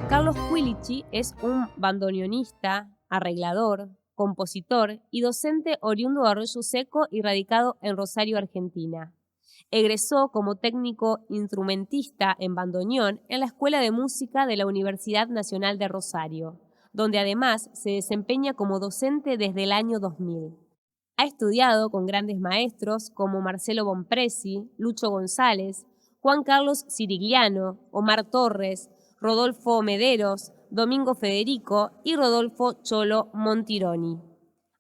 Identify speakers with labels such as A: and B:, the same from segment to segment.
A: Carlos Quilici es un bandoneonista, arreglador, compositor y docente oriundo de Arroyo Seco y radicado en Rosario, Argentina. Egresó como técnico instrumentista en bandoneón en la Escuela de Música de la Universidad Nacional de Rosario, donde además se desempeña como docente desde el año 2000. Ha estudiado con grandes maestros como Marcelo Bonpresi, Lucho González, Juan Carlos Cirigliano, Omar Torres, Rodolfo Mederos, Domingo Federico y Rodolfo Cholo Montironi.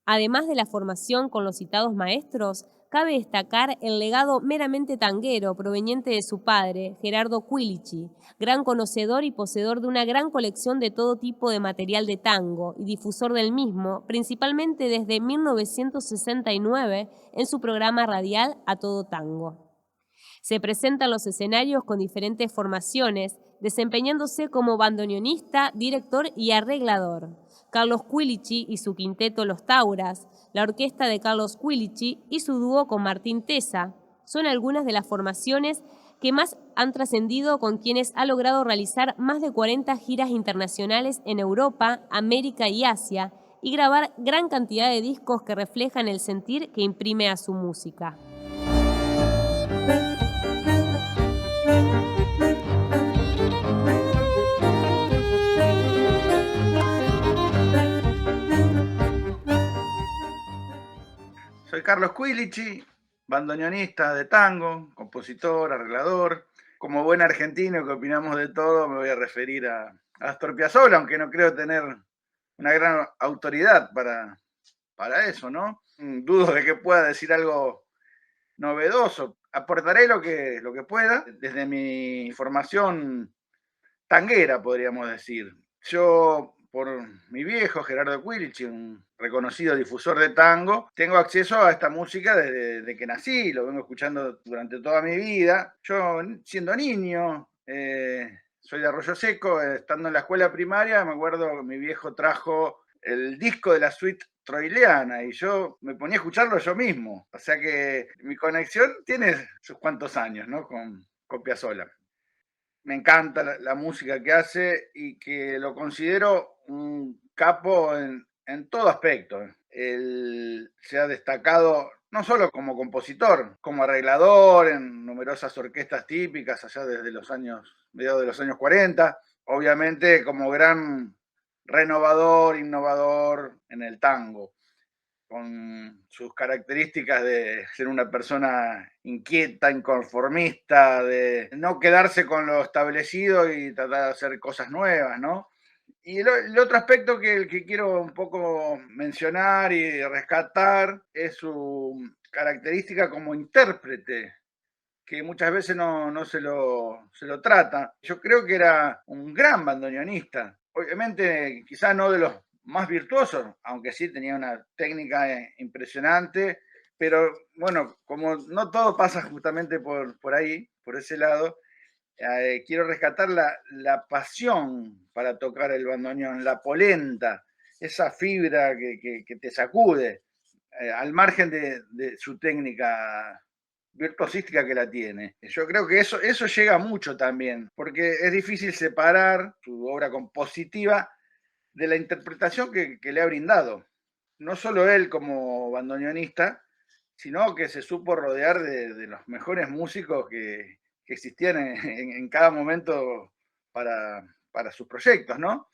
A: Además de la formación con los citados maestros, cabe destacar el legado meramente tanguero proveniente de su padre, Gerardo Quilici, gran conocedor y poseedor de una gran colección de todo tipo de material de tango y difusor del mismo, principalmente desde 1969 en su programa radial A Todo Tango. Se presenta en los escenarios con diferentes formaciones, desempeñándose como bandoneonista, director y arreglador. Carlos Quilici y su quinteto Los Tauras, la orquesta de Carlos Quilici y su dúo con Martín Tesa, son algunas de las formaciones que más han trascendido, con quienes ha logrado realizar más de 40 giras internacionales en Europa, América y Asia, y grabar gran cantidad de discos que reflejan el sentir que imprime a su música.
B: Soy Carlos Quilici, bandoneonista de tango, compositor, arreglador. Como buen argentino que opinamos de todo, me voy a referir a Astor Piazzolla, aunque no creo tener una gran autoridad para eso, ¿no? Dudo de que pueda decir algo novedoso. Aportaré lo que pueda desde mi formación tanguera, podríamos decir. Yo, por mi viejo Gerardo Quilici, un reconocido difusor de tango, tengo acceso a esta música desde que nací, lo vengo escuchando durante toda mi vida. Yo, siendo niño, soy de Arroyo Seco, estando en la escuela primaria, me acuerdo que mi viejo trajo el disco de la suite troileana y yo me ponía a escucharlo yo mismo. O sea que mi conexión tiene sus cuantos años, ¿no? Con Piazzolla. Me encanta la música que hace y que lo considero un capo en todo aspecto. Él se ha destacado no solo como compositor, como arreglador en numerosas orquestas típicas allá desde los años, mediados de los años 40, obviamente como gran renovador, innovador en el tango, con sus características de ser una persona inquieta, inconformista, de no quedarse con lo establecido y tratar de hacer cosas nuevas, ¿no? Y el otro aspecto que quiero un poco mencionar y rescatar es su característica como intérprete, que muchas veces no se lo trata. Yo creo que era un gran bandoneonista. Obviamente, quizás no de los más virtuosos, aunque sí tenía una técnica impresionante, pero bueno, como no todo pasa justamente por ahí, por ese lado, quiero rescatar la pasión para tocar el bandoneón, la polenta, esa fibra que te sacude, al margen de su técnica virtuosística que la tiene. Yo creo que eso llega mucho también, porque es difícil separar su obra compositiva de la interpretación que le ha brindado. No solo él como bandoneonista, sino que se supo rodear de los mejores músicos que existían en cada momento para sus proyectos, ¿no?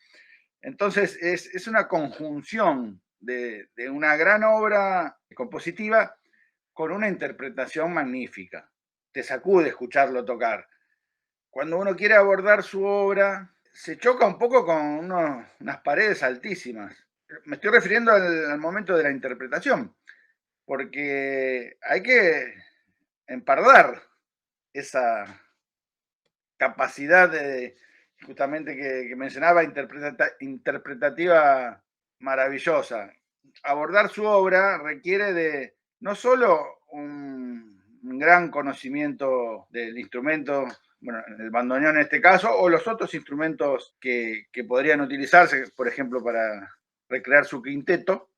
B: Entonces es una conjunción de una gran obra compositiva con una interpretación magnífica. Te sacude escucharlo tocar. Cuando uno quiere abordar su obra, se choca un poco con unas paredes altísimas. Me estoy refiriendo al momento de la interpretación, porque hay que empardar esa capacidad justamente que mencionaba, interpretativa maravillosa. Abordar su obra requiere de no solo un gran conocimiento del instrumento, bueno, el bandoneón en este caso, o los otros instrumentos que podrían utilizarse, por ejemplo, para recrear su quinteto,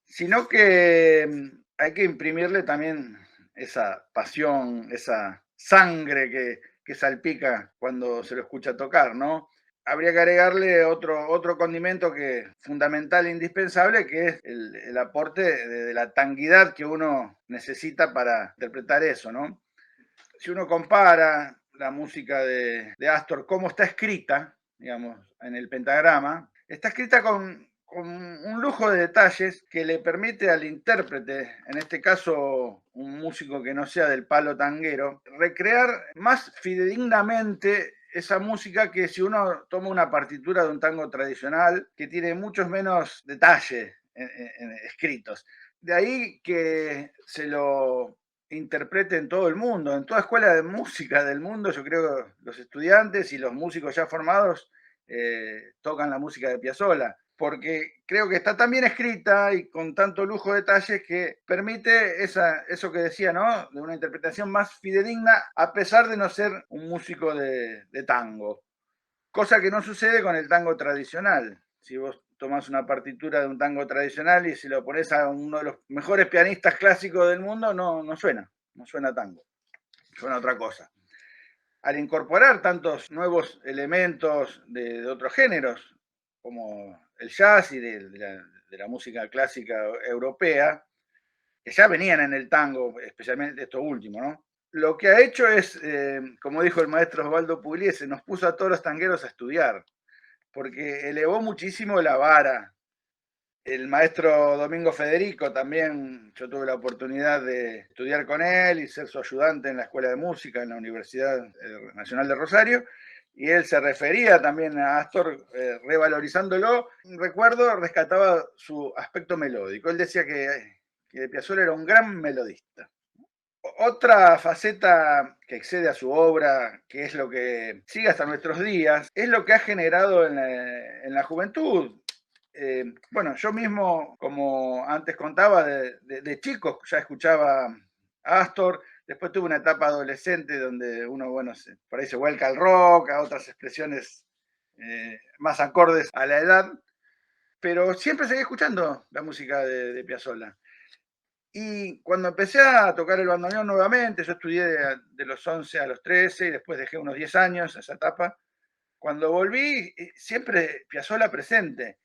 B: sino que hay que imprimirle también esa pasión, esa sangre que salpica cuando se lo escucha tocar, ¿no? Habría que agregarle otro condimento que es fundamental e indispensable, que es el aporte de la tanguidad que uno necesita para interpretar eso, ¿no? Si uno compara la música de Astor, cómo está escrita, digamos, en el pentagrama, está escrita con un lujo de detalles que le permite al intérprete, en este caso un músico que no sea del palo tanguero, recrear más fidedignamente esa música que si uno toma una partitura de un tango tradicional que tiene muchos menos detalles escritos. De ahí que se lo interprete en todo el mundo, en toda escuela de música del mundo. Yo creo que los estudiantes y los músicos ya formados tocan la música de Piazzolla, porque creo que está tan bien escrita y con tanto lujo de detalles que permite eso que decía, ¿no? De una interpretación más fidedigna, a pesar de no ser un músico de tango. Cosa que no sucede con el tango tradicional. Si vos tomás una partitura de un tango tradicional y se lo pones a uno de los mejores pianistas clásicos del mundo, no suena tango, suena otra cosa. Al incorporar tantos nuevos elementos de otros géneros, como el jazz y de la música clásica europea, que ya venían en el tango, especialmente esto último, ¿no? Lo que ha hecho es, como dijo el maestro Osvaldo Pugliese, nos puso a todos los tangueros a estudiar, porque elevó muchísimo la vara. El maestro Domingo Federico también, yo tuve la oportunidad de estudiar con él y ser su ayudante en la Escuela de Música en la Universidad Nacional de Rosario, y él se refería también a Astor revalorizándolo. Recuerdo, rescataba su aspecto melódico. Él decía que Piazzolla era un gran melodista. Otra faceta que excede a su obra, que es lo que sigue hasta nuestros días, es lo que ha generado en la juventud. Bueno, yo mismo, como antes contaba, de chico ya escuchaba a Astor. Después tuve una etapa adolescente donde uno, bueno, por ahí se vuelca al rock, a otras expresiones más acordes a la edad, pero siempre seguí escuchando la música de Piazzolla. Y cuando empecé a tocar el bandoneón nuevamente, yo estudié de los 11 a los 13 y después dejé unos 10 años esa etapa. Cuando volví, siempre Piazzolla presente.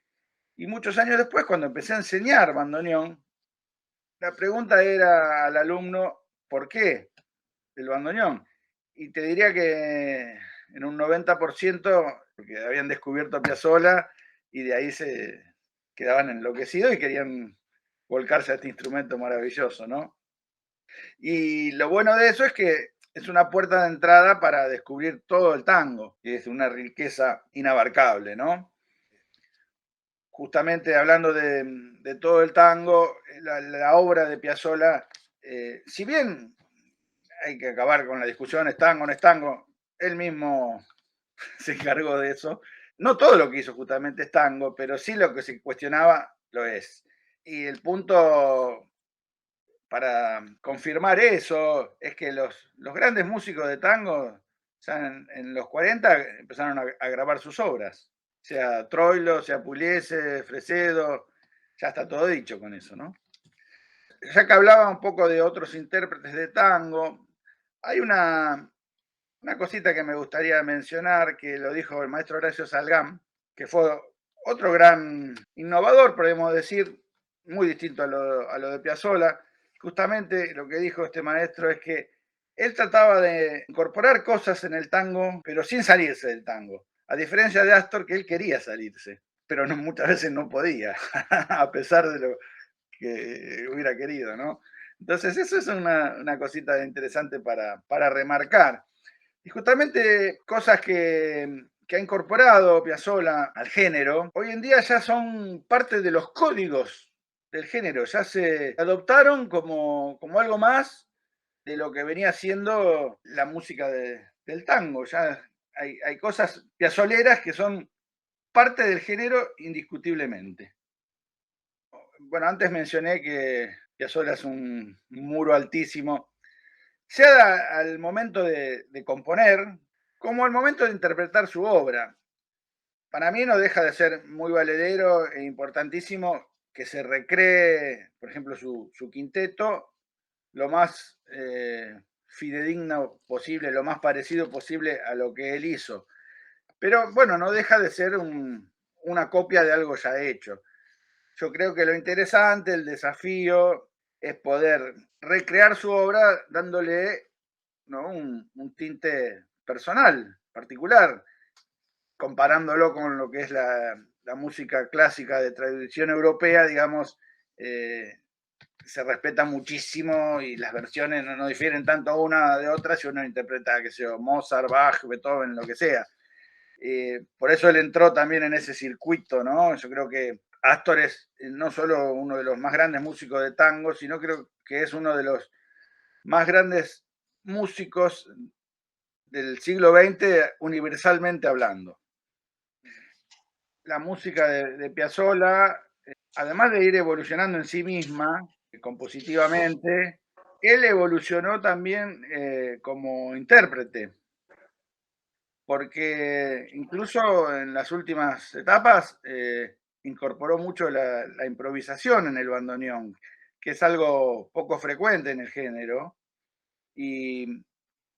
B: Y muchos años después, cuando empecé a enseñar bandoneón, la pregunta era al alumno, ¿por qué el bandoneón? Y te diría que en un 90%, porque habían descubierto a Piazzolla y de ahí se quedaban enloquecidos y querían volcarse a este instrumento maravilloso, ¿no? Y lo bueno de eso es que es una puerta de entrada para descubrir todo el tango, que es una riqueza inabarcable, ¿no? Justamente hablando de todo el tango, la obra de Piazzolla, si bien hay que acabar con la discusión, es tango, no es tango, él mismo se encargó de eso. No todo lo que hizo justamente es tango, pero sí lo que se cuestionaba lo es. Y el punto para confirmar eso es que los grandes músicos de tango, ya en los 40 empezaron a grabar sus obras. Sea Troilo, sea Pugliese, Fresedo, ya está todo dicho con eso, ¿no? Ya que hablaba un poco de otros intérpretes de tango, hay una cosita que me gustaría mencionar, que lo dijo el maestro Horacio Salgán, que fue otro gran innovador, podemos decir, muy distinto a lo de Piazzolla. Justamente lo que dijo este maestro es que él trataba de incorporar cosas en el tango, pero sin salirse del tango. A diferencia de Astor, que él quería salirse, pero muchas veces no podía, a pesar de lo que hubiera querido, ¿no? Entonces, eso es una cosita interesante para remarcar. Y justamente cosas que ha incorporado Piazzolla al género, hoy en día ya son parte de los códigos del género, ya se adoptaron como algo más de lo que venía siendo la música del tango. Ya hay cosas piazzoleras que son parte del género indiscutiblemente. Bueno, antes mencioné que Piazzolla es un muro altísimo, sea al momento de componer como al momento de interpretar su obra. Para mí no deja de ser muy valedero e importantísimo que se recree, por ejemplo, su quinteto lo más fidedigno posible, lo más parecido posible a lo que él hizo. Pero bueno, no deja de ser una copia de algo ya hecho. Yo creo que lo interesante, el desafío, es poder recrear su obra dándole, ¿no?, un tinte personal, particular, comparándolo con lo que es la música clásica de tradición europea, digamos, se respeta muchísimo y las versiones no difieren tanto una de otra si uno interpreta, qué sé yo, Mozart, Bach, Beethoven, lo que sea. Por eso él entró también en ese circuito, ¿no? Yo creo que Astor es no solo uno de los más grandes músicos de tango, sino creo que es uno de los más grandes músicos del siglo XX, universalmente hablando. La música de Piazzolla, además de ir evolucionando en sí misma, compositivamente, él evolucionó también como intérprete, porque incluso en las últimas etapas incorporó mucho la improvisación en el bandoneón, que es algo poco frecuente en el género, y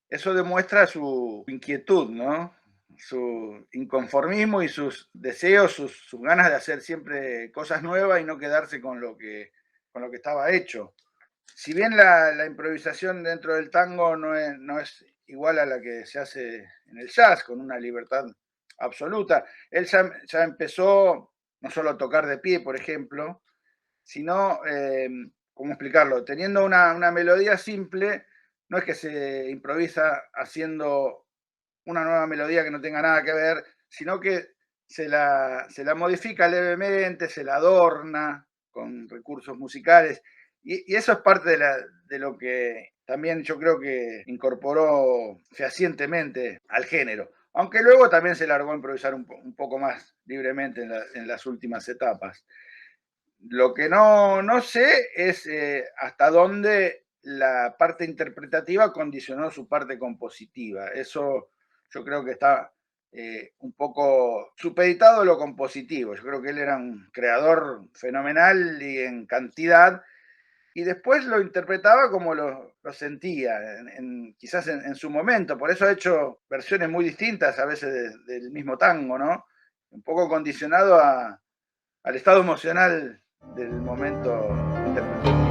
B: eso demuestra su inquietud, ¿no? Su inconformismo y sus deseos, sus ganas de hacer siempre cosas nuevas y no quedarse con lo que estaba hecho. Si bien la improvisación dentro del tango no es igual a la que se hace en el jazz, con una libertad absoluta, él ya empezó no solo a tocar de pie, por ejemplo, sino, ¿cómo explicarlo? Teniendo una melodía simple, no es que se improvisa haciendo una nueva melodía que no tenga nada que ver, sino que se la modifica levemente, se la adorna con recursos musicales. Y eso es parte de lo que también yo creo que incorporó fehacientemente al género. Aunque luego también se largó a improvisar un poco más libremente en las últimas etapas. Lo que no sé es hasta dónde la parte interpretativa condicionó su parte compositiva. Eso yo creo que está un poco supeditado a lo compositivo. Yo creo que él era un creador fenomenal y en cantidad, y después lo interpretaba como lo sentía, quizás en su momento. Por eso ha hecho versiones muy distintas a veces del mismo tango, ¿no? Un poco condicionado al estado emocional del momento interpretativo.